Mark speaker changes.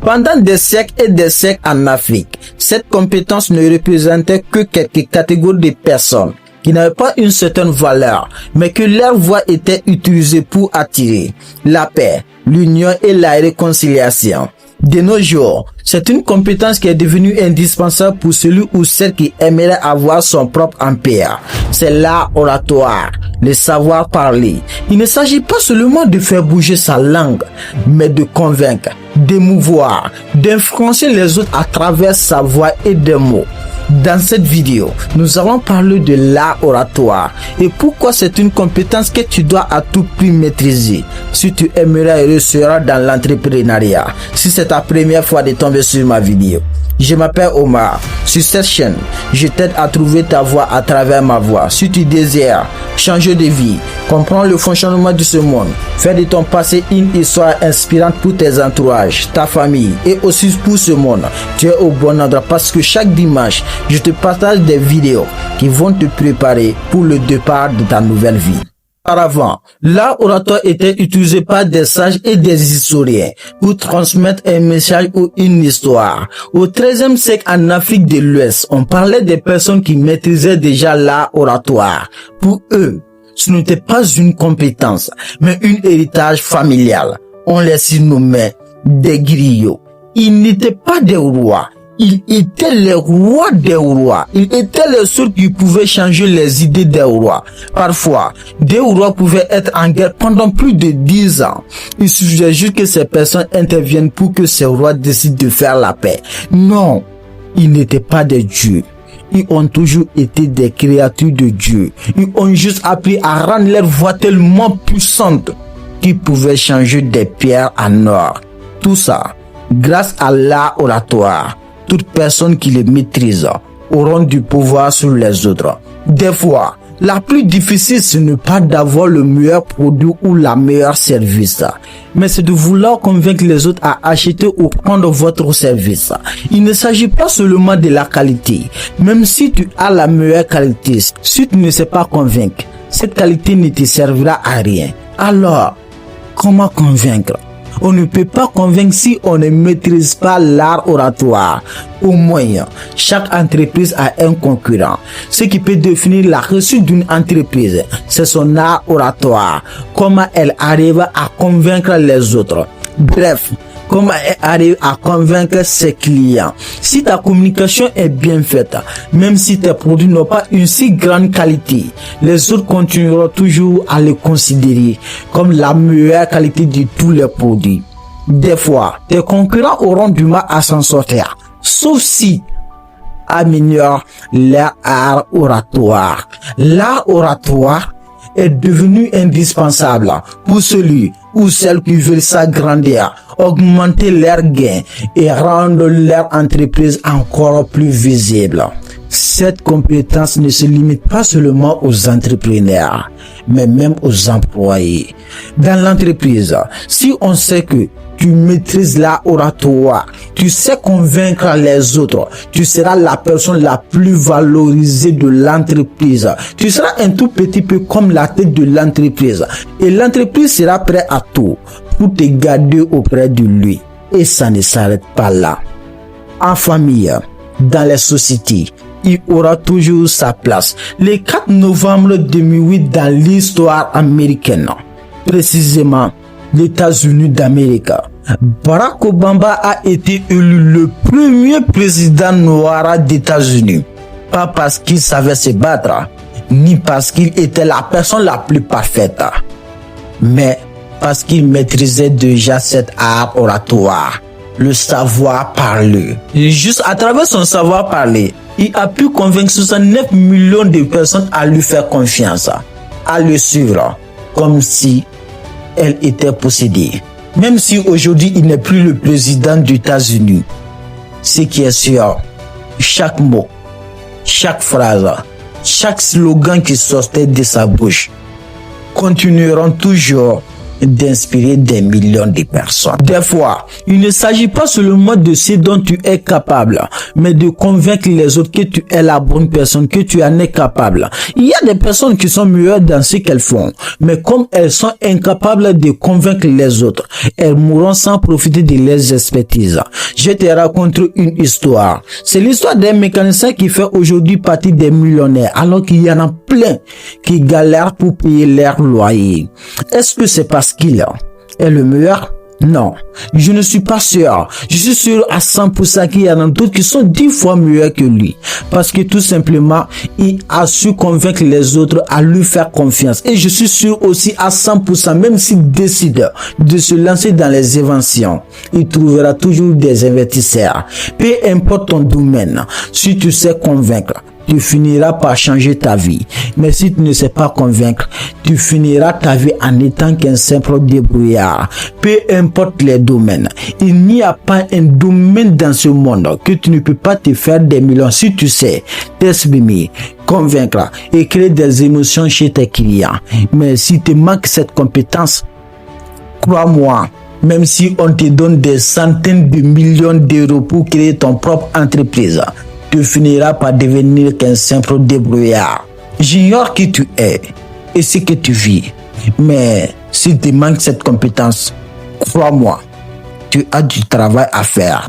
Speaker 1: Pendant des siècles et des siècles en Afrique, cette compétence ne représentait que quelques catégories de personnes qui n'avaient pas une certaine valeur, mais que leur voix était utilisée pour attirer la paix, l'union et la réconciliation. De nos jours, c'est une compétence qui est devenue indispensable pour celui ou celle qui aimerait avoir son propre empire. C'est l'art oratoire, le savoir parler. Il ne s'agit pas seulement de faire bouger sa langue, mais de convaincre, d'émouvoir, d'influencer les autres à travers sa voix et des mots. Dans cette vidéo, nous allons parler de l'art oratoire et pourquoi c'est une compétence que tu dois à tout prix maîtriser si tu aimerais réussir dans l'entrepreneuriat. Si c'est ta première fois de tomber sur ma vidéo, je m'appelle Omar. Sur cette chaîne, je t'aide à trouver ta voie à travers ma voix. Si tu désires changer de vie, comprendre le fonctionnement de ce monde, faire de ton passé une histoire inspirante pour tes entourages, ta famille et aussi pour ce monde, tu es au bon endroit parce que chaque dimanche, je te partage des vidéos qui vont te préparer pour le départ de ta nouvelle vie. Auparavant, l'art oratoire était utilisé par des sages et des historiens pour transmettre un message ou une histoire. Au XIIIe siècle, en Afrique de l'Ouest, on parlait des personnes qui maîtrisaient déjà l'art oratoire. Pour eux, ce n'était pas une compétence, mais un héritage familial. On les surnommait des griots. Ils n'étaient pas des rois. Ils étaient les rois des rois. Ils étaient les seuls qui pouvaient changer les idées des rois. Parfois, des rois pouvaient être en guerre pendant plus de 10 ans. Il suffisait juste que ces personnes interviennent pour que ces rois décident de faire la paix. Non, ils n'étaient pas des dieux. Ils ont toujours été des créatures de Dieu. Ils ont juste appris à rendre leur voix tellement puissante qu'ils pouvaient changer des pierres en or. Tout ça, grâce à l'art oratoire. Toute personne qui les maîtrise auront du pouvoir sur les autres. Des fois, la plus difficile, ce n'est pas d'avoir le meilleur produit ou la meilleure service, mais c'est de vouloir convaincre les autres à acheter ou prendre votre service. Il ne s'agit pas seulement de la qualité. Même si tu as la meilleure qualité, si tu ne sais pas convaincre, cette qualité ne te servira à rien. Alors, comment convaincre? On ne peut pas convaincre si on ne maîtrise pas l'art oratoire. Au moins, chaque entreprise a un concurrent. Ce qui peut définir la réussite d'une entreprise, c'est son art oratoire. Comment elle arrive à convaincre les autres. Bref, comment elle arrive à convaincre ses clients. Si ta communication est bien faite, même si tes produits n'ont pas une si grande qualité, les autres continueront toujours à les considérer comme la meilleure qualité de tous les produits. Des fois, tes concurrents auront du mal à s'en sortir, sauf si améliorent leur art oratoire. L'art oratoire est devenu indispensable pour celui ou celle qui veut s'agrandir, augmenter leurs gains et rendre leur entreprise encore plus visible. Cette compétence ne se limite pas seulement aux entrepreneurs, mais même aux employés. Dans l'entreprise, si on sait que tu maîtrises l'art oratoire, tu sais convaincre les autres, tu seras la personne la plus valorisée de l'entreprise. Tu seras un tout petit peu comme la tête de l'entreprise. Et l'entreprise sera prête à tout pour te garder auprès de lui. Et ça ne s'arrête pas là. En famille, dans les sociétés, il aura toujours sa place. Le 4 novembre 2008 dans l'histoire américaine, précisément les États-Unis d'Amérique, Barack Obama a été élu le premier président noir des États-Unis. Pas parce qu'il savait se battre, ni parce qu'il était la personne la plus parfaite, mais parce qu'il maîtrisait déjà cet art oratoire, le savoir parler. Et juste à travers son savoir parler, il a pu convaincre 69 millions de personnes à lui faire confiance, à le suivre, comme si elle était possédée. Même si aujourd'hui il n'est plus le président des États-Unis, ce qui est sûr, chaque mot, chaque phrase, chaque slogan qui sortait de sa bouche continueront toujours d'inspirer des millions de personnes. Des fois, il ne s'agit pas seulement de ce dont tu es capable, mais de convaincre les autres que tu es la bonne personne, que tu en es capable. Il y a des personnes qui sont meilleures dans ce qu'elles font, mais comme elles sont incapables de convaincre les autres, elles mourront sans profiter de leurs expertises. Je te raconte une histoire. C'est l'histoire d'un mécanicien qui fait aujourd'hui partie des millionnaires, alors qu'il y en a plein qui galèrent pour payer leur loyer. Est-ce que c'est parce qu'il est le meilleur? Non, je ne suis pas sûr. Je suis sûr à 100% qu'il y en a d'autres qui sont 10 fois meilleurs que lui. Parce que tout simplement, il a su convaincre les autres à lui faire confiance. Et je suis sûr aussi à 100%, même s'il décide de se lancer dans les inventions, il trouvera toujours des investisseurs. Peu importe ton domaine, si tu sais convaincre, tu finiras par changer ta vie. Mais si tu ne sais pas convaincre, tu finiras ta vie en étant qu'un simple débrouillard. Peu importe les domaines, il n'y a pas un domaine dans ce monde que tu ne peux pas te faire des millions si tu sais t'exprimer, convaincre et créer des émotions chez tes clients. Mais si tu manques cette compétence, crois-moi, même si on te donne des centaines de millions d'euros pour créer ton propre entreprise, tu finiras par devenir qu'un simple débrouillard. J'ignore qui tu es et ce que tu vis. Mais si tu manques cette compétence, crois-moi, tu as du travail à faire.